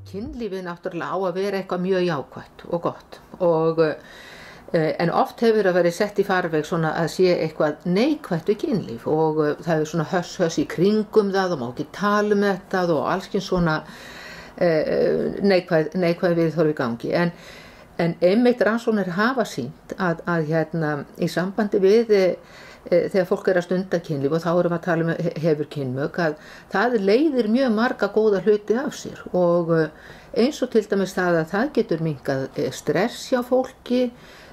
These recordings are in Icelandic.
Kynlífið náttúrulega á að vera eitthvað mjög jákvætt og gott en oft hefur verið sett í farveg svona að sé eitthvað neikvætt við kynlíf og það er svona höss í kringum það og má ekki tala um þetta og alls kyns svona neikvæð viðhorf í gangi en einmitt rannsóknir hafa sýnt að í sambandi við þegar fólk að stunda kynlíf og þá erum við að tala um hefur kynmök að það leiðir mjög marga góða hluti af sér og eins og til dæmis það að það getur minnkað stress hjá fólki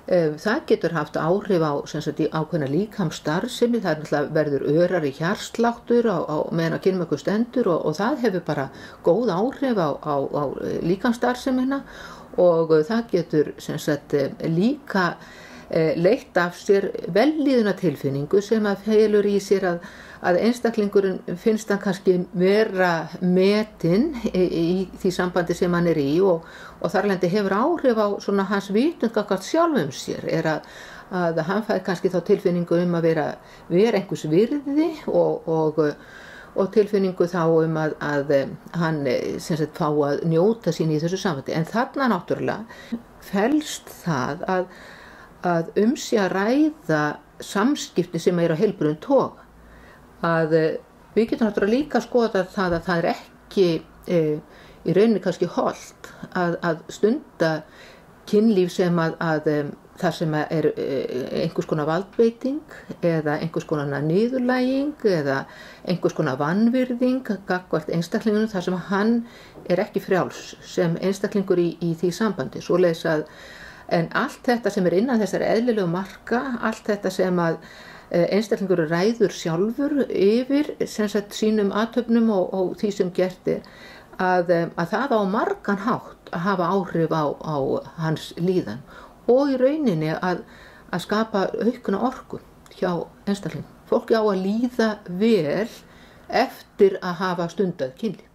það getur haft áhrif á ákveðna líkamsstarfsemi, það náttúrulega verður örari hjartsláttur á meðan kynmöku stendur og það hefur bara góð áhrif á líkamsstarfsemina og það getur líka leitt af sér vellíðuna tilfinningu sem að felur í sér að einstaklingurinn finnst hann kannski vera metinn í því sambandi sem hann er í og þarlendi hefur áhrif á svona hans vitund gagnvart sjálfum sér að hann fær kannski þá tilfinningu að vera einhvers virði og tilfinningu þá að hann fá að njóta sín í þessu sambandi en þarna náttúrulega felst það að sé að ræða samskipti sem eru á heilbrigðum toga að við getum náttúrulega líka skoða það að það er ekki í rauninni kannski hollt að stunda kynlíf sem að þar sem er einhvers konar valdbeiting eða einhvers konar niðurlæging eða einhvers konar vanvirðing gagnvart einstaklingunum þar sem hann er ekki frjáls sem einstaklingur í því sambandi svoleiðis en allt þetta sem er innan þessari eðlilegu marka, allt þetta sem að einstaklingur ræður sjálfur yfir sínum athöfnum og því sem gert er, að það á margan hátt að hafa áhrif á hans líðan og í rauninni að skapa aukna orku hjá einstaklingum. Fólki á að líða vel eftir að hafa stundað kynlíf.